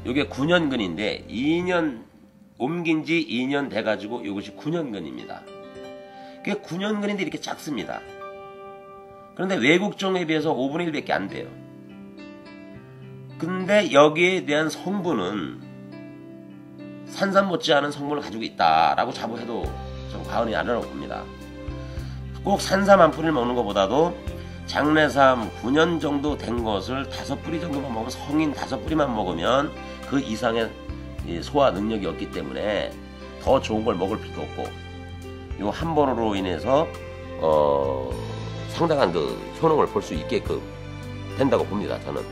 요게 9년근인데 2년 옮긴 지 2년 돼가지고 이것이 9년근입니다. 그게 9년근인데 이렇게 작습니다. 그런데 외국종에 비해서 5분의 1밖에 안 돼요. 근데 여기에 대한 성분은 산삼 못지않은 성분을 가지고 있다라고 자부해도 좀 과언이 아니라고 봅니다. 꼭 산삼 한 뿌리를 먹는 것보다도 장내삼 9년 정도 된 것을 5뿌리 정도만 먹으면, 성인 5뿌리만 먹으면 그 이상의 소화 능력이 없기 때문에 더 좋은 걸 먹을 필요도 없고, 요 한 번으로 인해서 상당한 그 효능을 볼 수 있게끔 된다고 봅니다, 저는.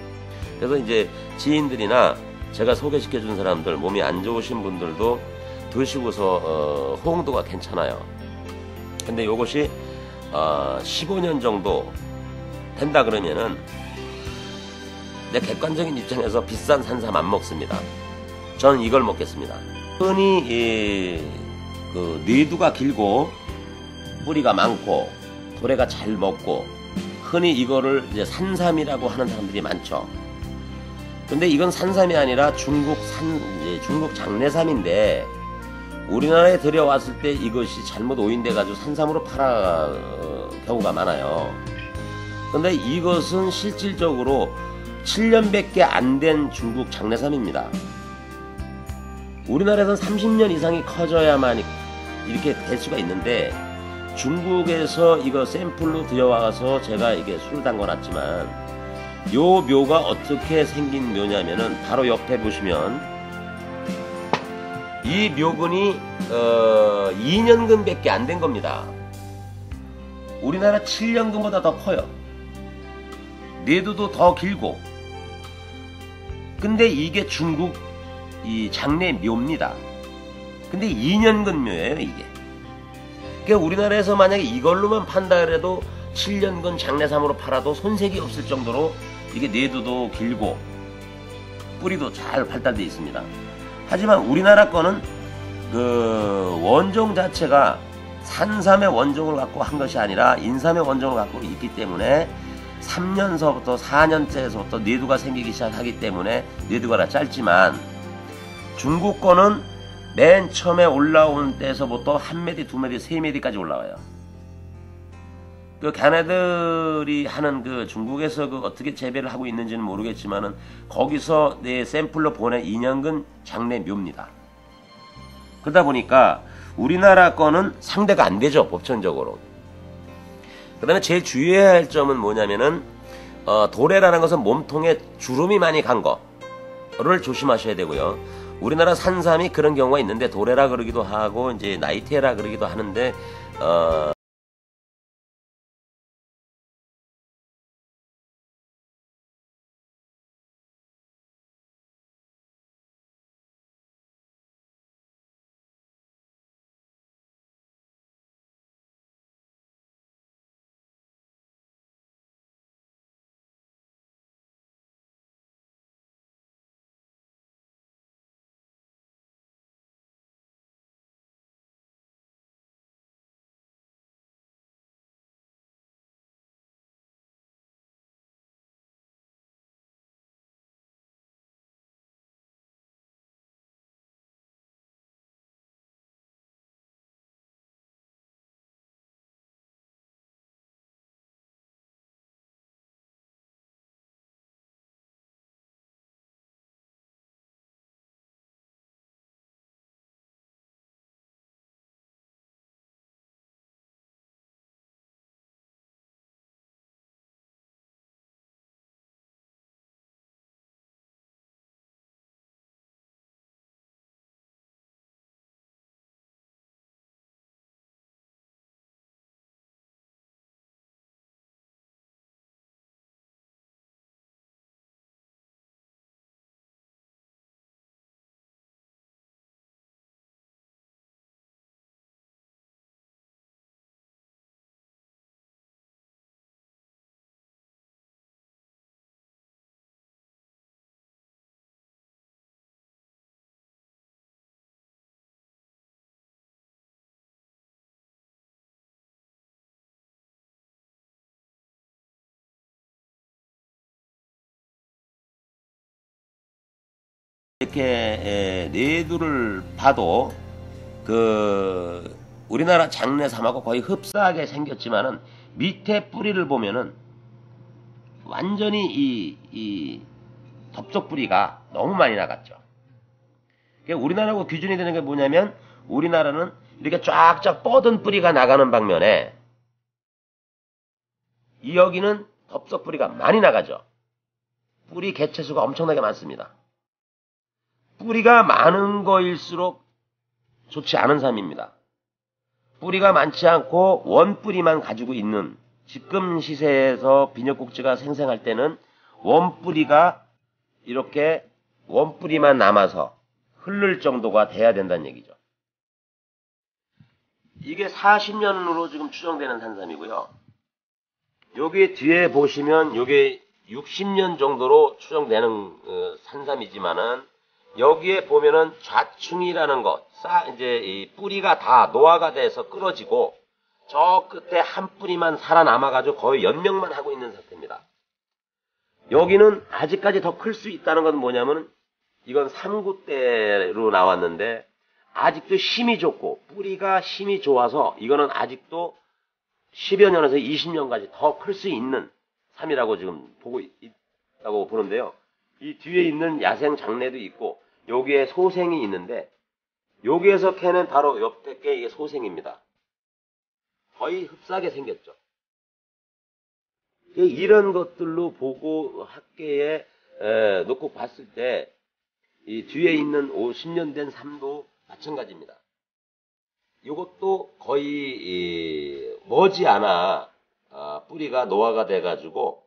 그래서 이제 지인들이나 제가 소개시켜 준 사람들, 몸이 안 좋으신 분들도 드시고서 호응도가 괜찮아요. 근데 요것이 15년 정도 된다 그러면은 내 객관적인 입장에서 비싼 산삼 안 먹습니다. 저는 이걸 먹겠습니다. 흔히 그 뇌두가 길고 뿌리가 많고 도래가 잘 먹고, 흔히 이거를 이제 산삼이라고 하는 사람들이 많죠. 근데 이건 산삼이 아니라 중국 장내삼인데, 우리나라에 들여왔을 때 이것이 잘못 오인돼 가지고 산삼으로 팔아 경우가 많아요. 근데 이것은 실질적으로 7년밖에 안 된 중국 장내삼입니다. 우리나라에서는 30년 이상이 커져야만 이렇게 될 수가 있는데, 중국에서 이거 샘플로 들여와서 제가 이게 술을 담궈놨지만, 요 묘가 어떻게 생긴 묘냐면은 바로 옆에 보시면 이 묘근이 2년근밖에 안 된 겁니다. 우리나라 7년근보다 더 커요. 뇌두도 더 길고. 근데 이게 중국 이 장내 묘입니다. 근데 2년근 묘예요, 이게. 그러니까 우리나라에서 만약에 이걸로만 판다 그래도 7년근 장내삼으로 팔아도 손색이 없을 정도로 이게 뇌두도 길고 뿌리도 잘 발달되어 있습니다. 하지만 우리나라 거는 그 원종 자체가 산삼의 원종을 갖고 한 것이 아니라 인삼의 원종을 갖고 있기 때문에 3년서부터 4년째에서부터 뇌두가 생기기 시작하기 때문에 뇌두가 짧지만, 중국 거는 맨 처음에 올라온 때에서부터 1메디, 2메디, 3메디까지 올라와요. 그 걔네들이 하는 그 중국에서 그 어떻게 재배를 하고 있는지는 모르겠지만은 거기서 내 샘플로 보낸 2년근 장내 묘입니다. 그러다 보니까 우리나라 거는 상대가 안 되죠, 법천적으로. 그 다음에 제일 주의해야 할 점은 뭐냐면은 도래라는 것은 몸통에 주름이 많이 간 거를 조심하셔야 되고요. 우리나라 산삼이 그런 경우가 있는데, 도래라 그러기도 하고 이제 나이테라 그러기도 하는데 이렇게 내두를 봐도 우리나라 장내삼하고 거의 흡사하게 생겼지만은 밑에 뿌리를 보면은 완전히 이 덥석 뿌리가 너무 많이 나갔죠. 우리나라하고 기준이 되는 게 뭐냐면 우리나라는 이렇게 쫙쫙 뻗은 뿌리가 나가는 방면에 여기는 덥석 뿌리가 많이 나가죠. 뿌리 개체수가 엄청나게 많습니다. 뿌리가 많은 거일수록 좋지 않은 삶입니다. 뿌리가 많지 않고 원뿌리만 가지고 있는 지금 시세에서 비녀국지가 생생할 때는 원뿌리가 이렇게 원뿌리만 남아서 흐를 정도가 돼야 된다는 얘기죠. 이게 40년으로 지금 추정되는 산삼이고요. 여기 뒤에 보시면 이게 60년 정도로 추정되는 산삼이지만은 여기에 보면은 좌충이라는 것, 이제 이 뿌리가 다 노화가 돼서 끊어지고 저 끝에 한 뿌리만 살아남아가지고 거의 연명만 하고 있는 상태입니다. 여기는 아직까지 더 클 수 있다는 건 뭐냐면 이건 3구 때로 나왔는데 아직도 힘이 좋고 뿌리가 힘이 좋아서 이거는 아직도 10여 년에서 20년까지 더 클 수 있는 삶이라고 지금 보고 있다고 보는데요. 이 뒤에 있는 야생 장내도 있고 여기에 소생이 있는데 여기에서 캐는 바로 옆에 게 이게 소생입니다. 거의 흡사하게 생겼죠. 이런 것들로 보고 학계에 놓고 봤을 때 이 뒤에 있는 50년 된 삶도 마찬가지입니다. 이것도 거의 머지않아 뿌리가 노화가 돼가지고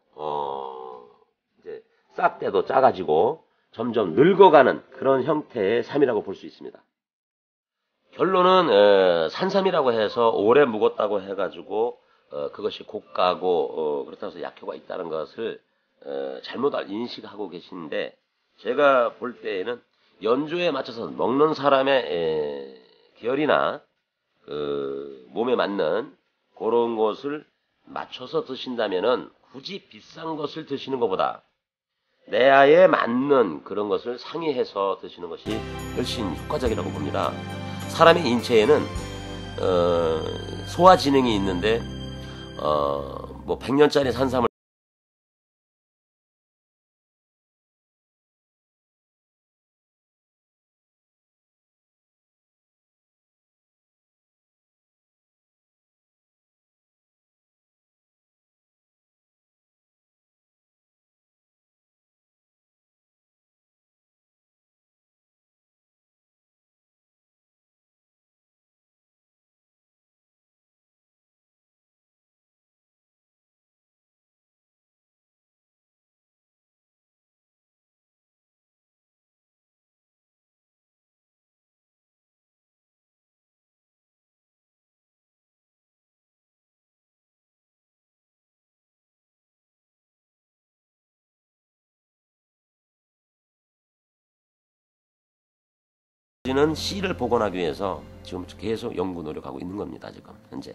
이제 싹대도 작아지고 점점 늙어가는 그런 형태의 삶이라고 볼 수 있습니다. 결론은 산삼이라고 해서 오래 묵었다고 해가지고 그것이 고가고 그렇다고 해서 약효가 있다는 것을 잘못 인식하고 계시는데 제가 볼 때에는 연조에 맞춰서 먹는 사람의 계열이나 몸에 맞는 그런 것을 맞춰서 드신다면은 굳이 비싼 것을 드시는 것보다 내아에 맞는 그런 것을 상의해서 드시는 것이 훨씬 효과적이라고 봅니다. 사람의 인체에는 소화 지능이 있는데 뭐 100년짜리 산삼을 씨를 복원하기 위해서 지금 계속 연구 노력하고 있는 겁니다. 지금 현재.